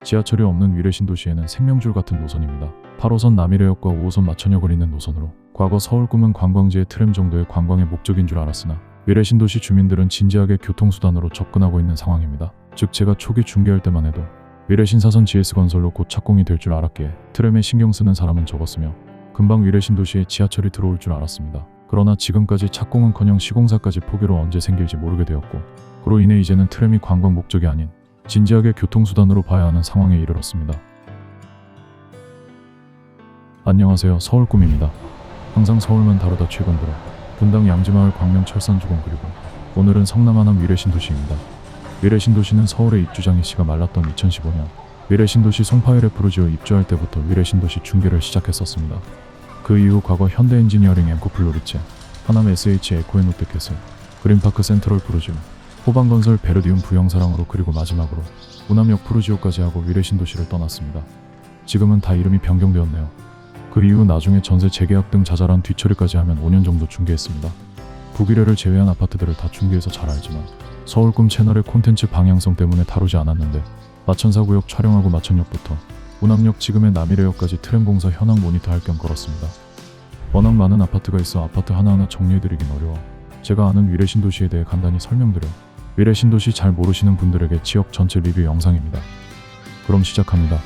지하철이 없는 위례 신도시에는 생명줄 같은 노선입니다. 8호선 남이래역과 5호선 마천역을 잇는 노선으로 과거 서울 꿈은 관광지의 트램 정도의 관광의 목적인 줄 알았으나 위례 신도시 주민들은 진지하게 교통수단으로 접근하고 있는 상황입니다. 즉 제가 초기 중계할 때만 해도 위례 신사선 GS건설로 곧 착공이 될 줄 알았기에 트램에 신경 쓰는 사람은 적었으며 금방 위례 신도시에 지하철이 들어올 줄 알았습니다. 그러나 지금까지 착공은커녕 시공사까지 포기로 언제 생길지 모르게 되었고 그로 인해 이제는 트램이 관광 목적이 아닌 진지하게 교통수단으로 봐야 하는 상황에 이르렀습니다. 안녕하세요. 서울꿈입니다. 항상 서울만 다루다 최근 들어 분당 양지마을 광명철산주공 그리고 오늘은 성남 하남 위례 신도시입니다. 위례 신도시는 서울의 입주장이 씨가 말랐던 2015년 위례 신도시 송파열에 부르지오 입주할 때부터 위례 신도시 중계를 시작했었습니다. 그 이후 과거 현대엔지니어링 엠코플로리체, 하남 SH 에코앤 롯데캐슬, 그린파크 센트럴 부르지오, 호방건설 베르디움 부영사랑으로 그리고 마지막으로 우남역 푸르지오까지 하고 위례 신도시를 떠났습니다. 지금은 다 이름이 변경되었네요. 그 이후 나중에 전세 재계약 등 자잘한 뒤처리까지 하면 5년 정도 중계했습니다. 북위례를 제외한 아파트들을 다 중계해서 잘 알지만 서울꿈 채널의 콘텐츠 방향성 때문에 다루지 않았는데 마천사구역 촬영하고 마천역부터 우남역 지금의 남이래역까지 트램 공사 현황 모니터할 겸 걸었습니다. 워낙 많은 아파트가 있어 아파트 하나하나 정리해드리긴 어려워 제가 아는 위례 신도시에 대해 간단히 설명드려 위례 신도시 잘 모르시는 분들에게 지역 전체 리뷰 영상입니다. 그럼 시작합니다.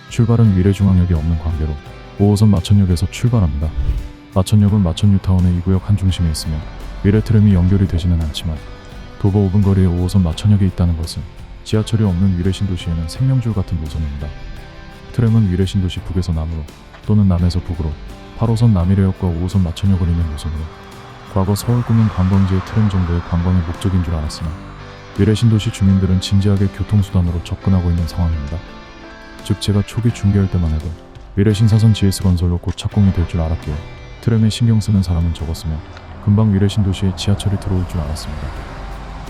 출발은 위례중앙역이 없는 관계로 5호선 마천역에서 출발합니다. 마천역은 마천 뉴타운의 2구역 한 중심에 있으며 위례 트램이 연결이 되지는 않지만 도보 5분 거리에 5호선 마천역이 있다는 것은 지하철이 없는 위례 신도시에는 생명줄 같은 노선입니다. 트램은 위례 신도시 북에서 남으로 또는 남에서 북으로 8호선 남이래역과 5호선 마천역을 잇는 노선으로 과거 서울 꿈은 관광지의 트램 정도의 관광의 목적인 줄 알았으나 위례 신도시 주민들은 진지하게 교통수단으로 접근하고 있는 상황입니다. 즉 제가 초기 중계할 때만 해도 위례 신사선 GS건설로 곧 착공이 될 줄 알았기에 트램에 신경 쓰는 사람은 적었으며 금방 위례 신도시에 지하철이 들어올 줄 알았습니다.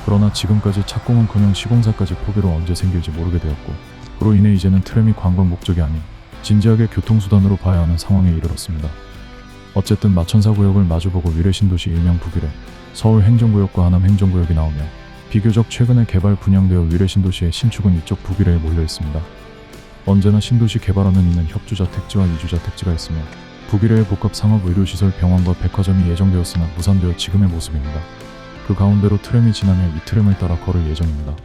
그러나 지금까지 착공은커녕 시공사까지 포기로 언제 생길지 모르게 되었고 그로 인해 이제는 트램이 관광 목적이 아닌 진지하게 교통수단으로 봐야 하는 상황에 이르렀습니다. 어쨌든 마천사구역을 마주보고 위례 신도시 일명 북위례, 서울 행정구역과 하남 행정구역이 나오며 비교적 최근에 개발 분양되어 위례 신도시의 신축은 이쪽 북위례에 몰려 있습니다. 언제나 신도시 개발하면 있는 협주자 택지와 이주자 택지가 있으며 북위례의 복합 상업 의료시설 병원과 백화점이 예정되었으나 무산되어 지금의 모습입니다. 그 가운데로 트램이 지나며 이 트램을 따라 걸을 예정입니다.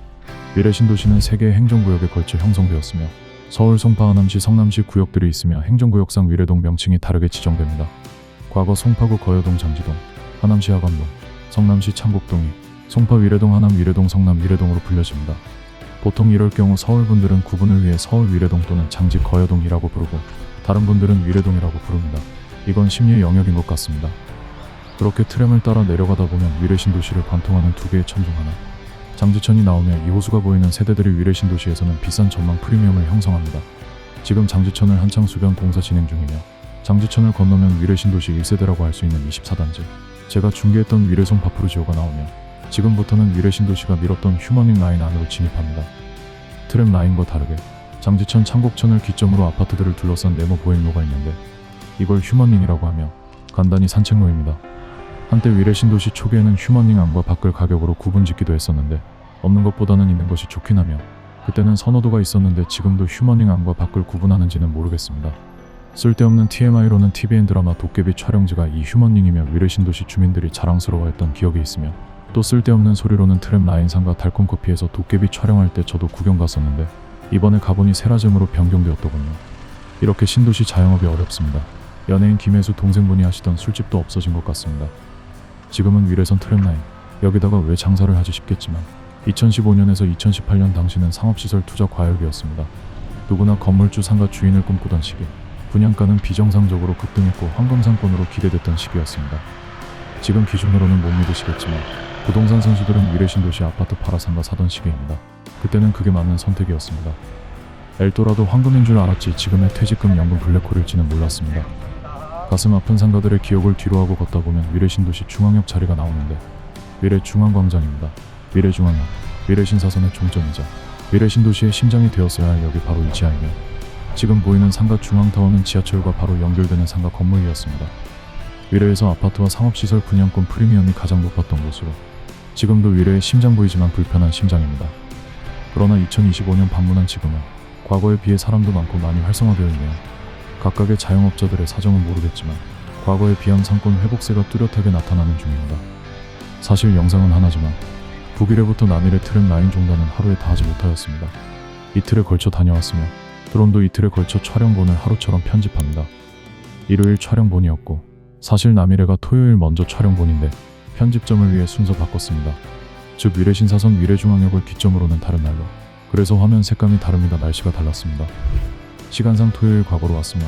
위례 신도시는 3개의 행정구역에 걸쳐 형성되었으며 서울 송파 하남시 성남시 구역들이 있으며 행정구역상 위례동 명칭이 다르게 지정됩니다. 과거 송파구 거여동 장지동, 하남시 하감동, 성남시 창곡동이 송파 위례동 하남 위례동 성남 위례동으로 불려집니다. 보통 이럴 경우 서울분들은 구분을 위해 서울 위례동 또는 장지 거여동이라고 부르고 다른 분들은 위례동이라고 부릅니다. 이건 심리의 영역인 것 같습니다. 그렇게 트램을 따라 내려가다 보면 위례 신도시를 관통하는 2개의 천 중 하나 장지천이 나오며 이 호수가 보이는 세대들이 위례 신도시에서는 비싼 전망 프리미엄을 형성합니다. 지금 장지천을 한창 수변 공사 진행 중이며 장지천을 건너면 위례 신도시 1세대라고 할 수 있는 24단지 제가 중계했던 위례 송파 푸르지오가 나오며 지금부터는 위례 신도시가 밀었던 휴머닝 라인 안으로 진입합니다. 트램 라인과 다르게 장지천 창곡천을 기점으로 아파트들을 둘러싼 네모 보행로가 있는데 이걸 휴머닝이라고 하며 간단히 산책로입니다. 한때 위례 신도시 초기에는 휴머닝 안과 밖을 가격으로 구분짓기도 했었는데 없는 것보다는 있는 것이 좋긴 하며 그때는 선호도가 있었는데 지금도 휴머닝 안과 밖을 구분하는지는 모르겠습니다. 쓸데없는 TMI로는 TVN 드라마 도깨비 촬영지가 이 휴머닝이며 위례 신도시 주민들이 자랑스러워했던 기억이 있으며 또 쓸데없는 소리로는 트램 라인상과 달콤커피에서 도깨비 촬영할 때 저도 구경 갔었는데 이번에 가보니 세라즘으로 변경되었더군요. 이렇게 신도시 자영업이 어렵습니다. 연예인 김혜수 동생분이 하시던 술집도 없어진 것 같습니다. 지금은 위례선 트램 라인, 여기다가 왜 장사를 하지 싶겠지만 2015년에서 2018년 당시는 상업시설 투자 과열기였습니다. 누구나 건물주 상가 주인을 꿈꾸던 시기, 분양가는 비정상적으로 급등했고 황금상권으로 기대됐던 시기였습니다. 지금 기준으로는 못 믿으시겠지만 부동산 선수들은 위례 신도시 아파트 팔아상가 사던 시기입니다. 그때는 그게 맞는 선택이었습니다. 엘도라도 황금인 줄 알았지 지금의 퇴직금 연금 블랙홀일지는 몰랐습니다. 가슴 아픈 상가들의 기억을 뒤로하고 걷다 보면 위례 신도시 중앙역 자리가 나오는데 위례 중앙광장입니다. 위례 중앙역, 위례 신사선의 종점이자 위례 신도시의 심장이 되었어야 할 역이 바로 이 지하이며 지금 보이는 상가 중앙타워는 지하철과 바로 연결되는 상가 건물이었습니다. 위례에서 아파트와 상업시설 분양권 프리미엄이 가장 높았던 곳으로 지금도 위례의 심장 보이지만 불편한 심장입니다. 그러나 2025년 방문한 지금은 과거에 비해 사람도 많고 많이 활성화되어 있네요. 각각의 자영업자들의 사정은 모르겠지만 과거에 비한 상권 회복세가 뚜렷하게 나타나는 중입니다. 사실 영상은 하나지만 북일해부터 남일의 트램 라인 종단은 하루에 다 하지 못하였습니다. 이틀에 걸쳐 다녀왔으며 드론도 이틀에 걸쳐 촬영본을 하루처럼 편집합니다. 일요일 촬영본이었고 사실 남일해가 토요일 먼저 촬영본인데 편집점을 위해 순서 바꿨습니다. 즉 위례신사선 위례중앙역을 기점으로는 다른 날로, 그래서 화면 색감이 다릅니다. 날씨가 달랐습니다. 시간상 토요일 과거로 왔으며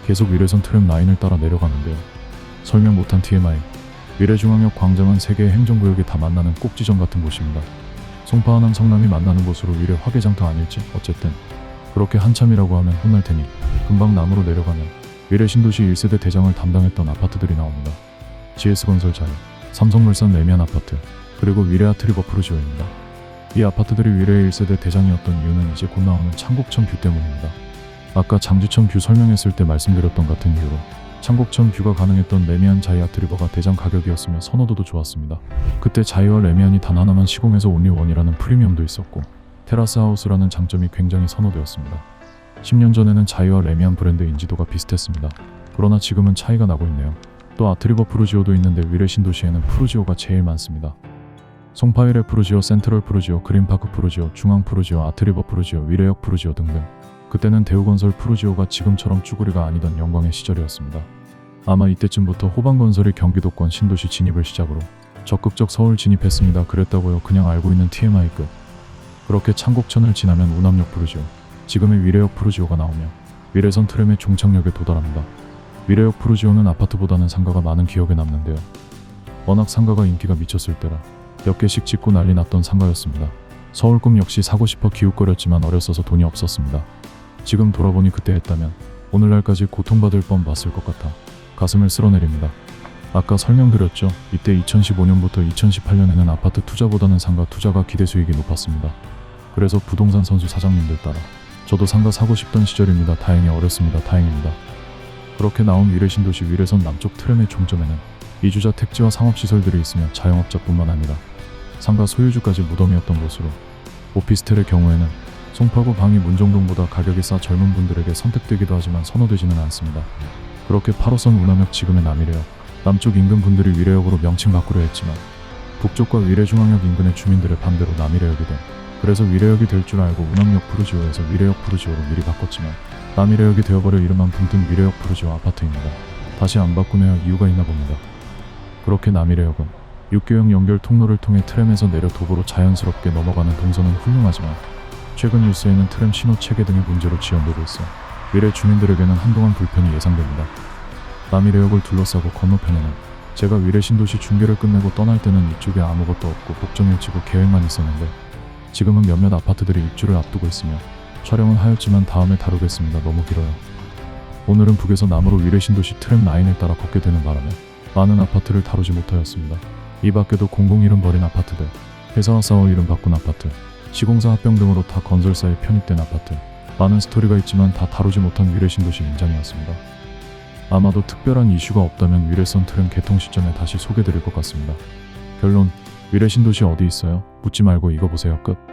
계속 위례선 트램 라인을 따라 내려가는데요. 설명 못한 TMI, 위례중앙역 광장은 세 개의 행정구역이 다 만나는 꼭지점 같은 곳입니다. 송파 하남 성남이 만나는 곳으로 위례 화개장터 아닐지? 어쨌든 그렇게 한참이라고 하면 혼날 테니 금방 남으로 내려가면 위례 신도시 1세대 대장을 담당했던 아파트들이 나옵니다. GS건설 자유, 삼성물산 레미안 아파트, 그리고 위례 아트리버 프루지오입니다. 이 아파트들이 위례의 1세대 대장이었던 이유는 이제 곧 나오는 창곡천 뷰 때문입니다. 아까 장지천 뷰 설명했을 때 말씀드렸던 같은 이유로 창곡천 뷰가 가능했던 레미안 자이 아트리버가 대장 가격이었으며 선호도도 좋았습니다. 그때 자이와 레미안이 단 하나만 시공해서 온리원이라는 프리미엄도 있었고 테라스 하우스라는 장점이 굉장히 선호되었습니다. 10년 전에는 자이와 레미안 브랜드 인지도가 비슷했습니다. 그러나 지금은 차이가 나고 있네요. 또 아트리버 프루지오도 있는데 위례 신도시에는 프루지오가 제일 많습니다. 송파위례 프루지오, 센트럴 프루지오, 그린파크 프루지오, 중앙 프루지오, 아트리버 프루지오, 위례역 프루지오 등등. 그때는 대우건설 프루지오가 지금처럼 쭈구리가 아니던 영광의 시절이었습니다. 아마 이때쯤부터 호반건설이 경기도권 신도시 진입을 시작으로 적극적 서울 진입했습니다. 그랬다고요. 그냥 알고 있는 TMI급. 그렇게 창곡천을 지나면 우남역 프루지오, 지금의 위례역 프루지오가 나오며 위례선 트램의 종착역에 도달합니다. 위례역 프루지오는 아파트보다는 상가가 많은 기억에 남는데요. 워낙 상가가 인기가 미쳤을 때라 몇 개씩 짓고 난리 났던 상가였습니다. 서울꿈 역시 사고 싶어 기웃거렸지만 어렸어서 돈이 없었습니다. 지금 돌아보니 그때 했다면 오늘날까지 고통받을 뻔 봤을 것 같아 가슴을 쓸어내립니다. 아까 설명드렸죠. 이때 2015년부터 2018년에는 아파트 투자보다는 상가 투자가 기대 수익이 높았습니다. 그래서 부동산 선수 사장님들 따라 저도 상가 사고 싶던 시절입니다. 다행히 어렸습니다. 다행입니다. 그렇게 나온 위례 신도시 위례선 남쪽 트램의 종점에는 이주자 택지와 상업시설들이 있으며 자영업자뿐만 아니라 상가 소유주까지 무덤이었던 곳으로, 오피스텔의 경우에는 송파구 방이 문정동보다 가격이 싸 젊은 분들에게 선택되기도 하지만 선호되지는 않습니다. 그렇게 8호선 우남역, 지금의 남이래역, 남쪽 인근 분들이 위례역으로 명칭 바꾸려 했지만 북쪽과 위례중앙역 인근의 주민들의 반대로 남이래역이 돼, 그래서 위례역이 될 줄 알고 우남역 프루지오에서 위례역 프루지오로 미리 바꿨지만 남이래역이 되어버려 이름만 붕뜬 위례역 프루지오 아파트입니다. 다시 안 바꾸네요. 이유가 있나 봅니다. 그렇게 남이래역은 6개역 연결 통로를 통해 트램에서 내려 도보로 자연스럽게 넘어가는 동선은 훌륭하지만 최근 뉴스에는 트램 신호 체계 등의 문제로 지연되고 있어 위례 주민들에게는 한동안 불편이 예상됩니다. 남이래역을 둘러싸고 건너편에는 제가 위례 신도시 중계를 끝내고 떠날 때는 이쪽에 아무것도 없고 복정일치고 계획만 있었는데 지금은 몇몇 아파트들이 입주를 앞두고 있으며 촬영은 하였지만 다음에 다루겠습니다. 너무 길어요. 오늘은 북에서 남으로 위례 신도시 트램 라인을 따라 걷게 되는 바람에 많은 아파트를 다루지 못하였습니다. 이 밖에도 공공 이름 버린 아파트들, 회사와 싸워 이름 바꾼 아파트, 시공사 합병 등으로 타 건설사에 편입된 아파트, 많은 스토리가 있지만 다 다루지 못한 위례 신도시 인장이었습니다. 아마도 특별한 이슈가 없다면 위례선 트램 개통 시점에 다시 소개드릴 것 같습니다. 결론, 위례 신도시 어디 있어요? 묻지 말고 이거 보세요. 끝.